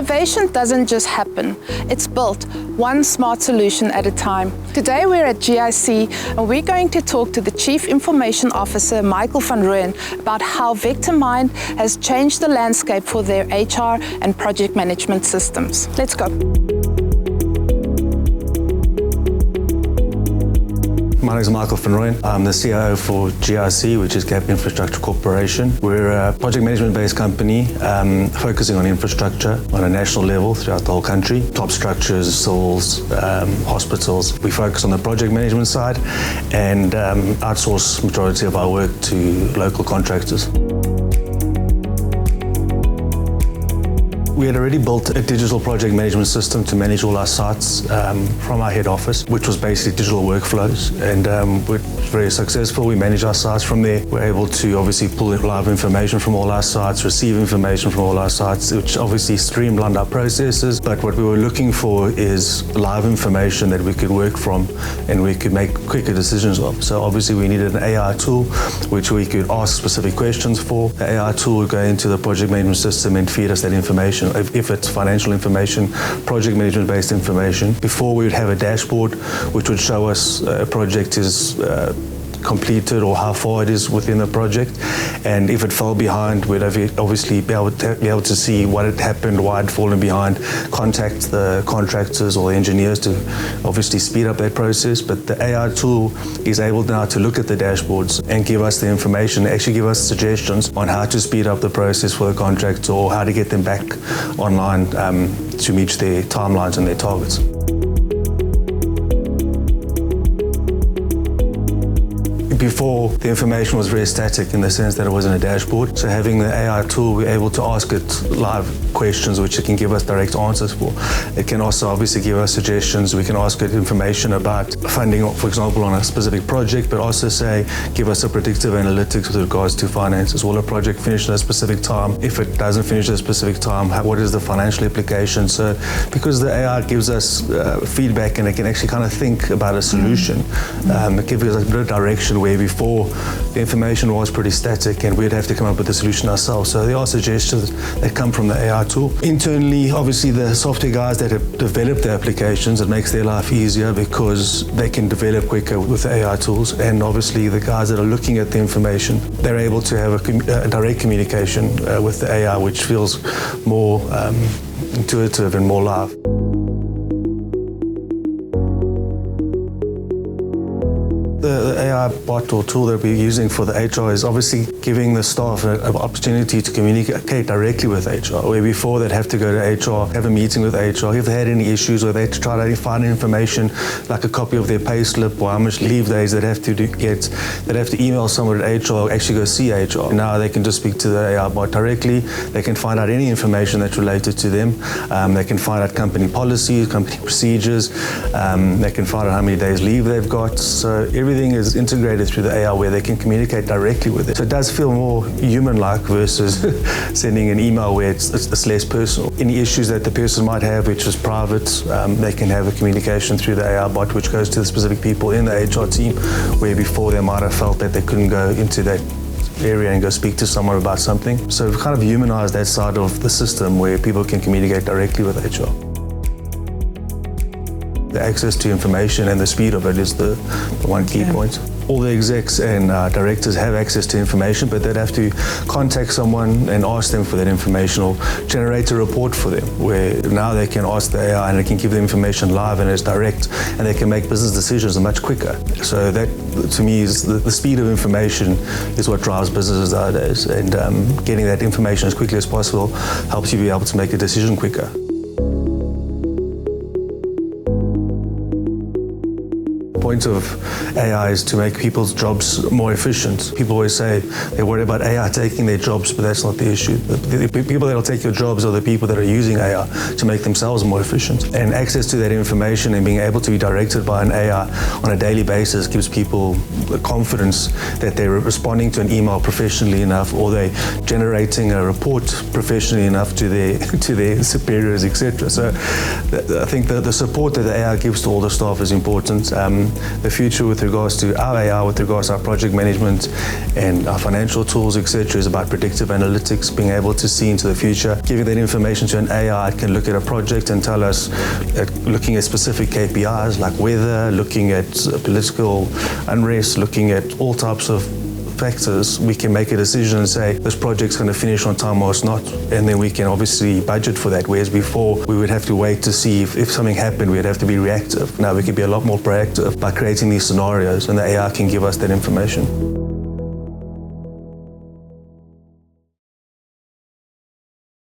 Innovation doesn't just happen, it's built one smart solution at a time. Today we're at GIC and we're going to talk to the Chief Information Officer, Michael van Rooyen, about how VectorMind has changed the landscape for their HR and project management systems. Let's go. My name is Michael van Rooyen. I'm the CIO for GIC, which is Gap Infrastructure Corporation. We're a project management-based company focusing on infrastructure on a national level throughout the whole country. Top structures, schools, hospitals. We focus on the project management side and outsource majority of our work to local contractors. We had already built a digital project management system to manage all our sites from our head office, which was basically digital workflows, and we're very successful. We manage our sites from there. We're able to obviously pull live information from all our sites, receive information from all our sites, which obviously streamlined our processes. But what we were looking for is live information that we could work from and we could make quicker decisions of. So obviously we needed an AI tool which we could ask specific questions for. The AI tool would go into the project management system and feed us that information. If it's financial information, project management-based information. Before, we would have a dashboard which would show us a project is completed or how far it is within the project, and if it fell behind, we'd obviously be able to see what had happened, why it had fallen behind, contact the contractors or the engineers to obviously speed up that process. But the AI tool is able now to look at the dashboards and give us the information, actually give us suggestions on how to speed up the process for the contractor or how to get them back online to meet their timelines and their targets. Before, the information was very static in the sense that it wasn't a dashboard. So having the AI tool, we're able to ask it live questions which it can give us direct answers for. It can also obviously give us suggestions. We can ask it information about funding, for example, on a specific project, but also say, give us a predictive analytics with regards to finances. Will a project finish at a specific time? If it doesn't finish at a specific time, what is the financial implication? So because the AI gives us feedback and it can actually kind of think about a solution, it gives us a bit of direction where before the information was pretty static and we'd have to come up with a solution ourselves. So there are suggestions that come from the AI tool. Internally, obviously the software guys that have developed the applications, it makes their life easier because they can develop quicker with the AI tools, and obviously the guys that are looking at the information, they're able to have a direct communication with the AI, which feels more intuitive and more live. The AI bot or tool that we're using for the HR is obviously giving the staff an opportunity to communicate directly with HR, where before they'd have to go to HR, have a meeting with HR. If they had any issues or they had to try to find information like a copy of their pay slip or how much leave days they'd have to get, they'd have to email someone at HR or actually go see HR. Now they can just speak to the AI bot directly. They can find out any information that's related to them. They can find out company policies, company procedures. They can find out how many days leave they've got. So everything is integrated through the AI where they can communicate directly with it. So it does feel more human-like versus sending an email where it's less personal. Any issues that the person might have, which is private, they can have a communication through the AI bot, which goes to the specific people in the HR team, where before they might have felt that they couldn't go into that area and go speak to someone about something. So we've kind of humanized that side of the system where people can communicate directly with HR. The access to information and the speed of it is the one key point. All the execs and directors have access to information, but they'd have to contact someone and ask them for that information or generate a report for them, where now they can ask the AI and it can give them information live and it's direct, and they can make business decisions much quicker. So that, to me, is the speed of information is what drives businesses nowadays, and getting that information as quickly as possible helps you be able to make a decision quicker. The point of AI is to make people's jobs more efficient. People always say they worry about AI taking their jobs, but that's not the issue. The people that will take your jobs are the people that are using AI to make themselves more efficient. And access to that information and being able to be directed by an AI on a daily basis gives people the confidence that they're responding to an email professionally enough, or they're generating a report professionally enough to their superiors, etc. So I think the support that the AI gives to all the staff is important. the future with regards to our AI, with regards to our project management and our financial tools, etc., is about predictive analytics, being able to see into the future, giving that information to an AI. It can look at a project and tell us, looking at specific KPIs like weather, looking at political unrest, looking at all types of factors, we can make a decision and say this project's going to finish on time or it's not, and then we can obviously budget for that, whereas before we would have to wait to see if something happened. We'd have to be reactive. Now we can be a lot more proactive by creating these scenarios, and the AI can give us that information.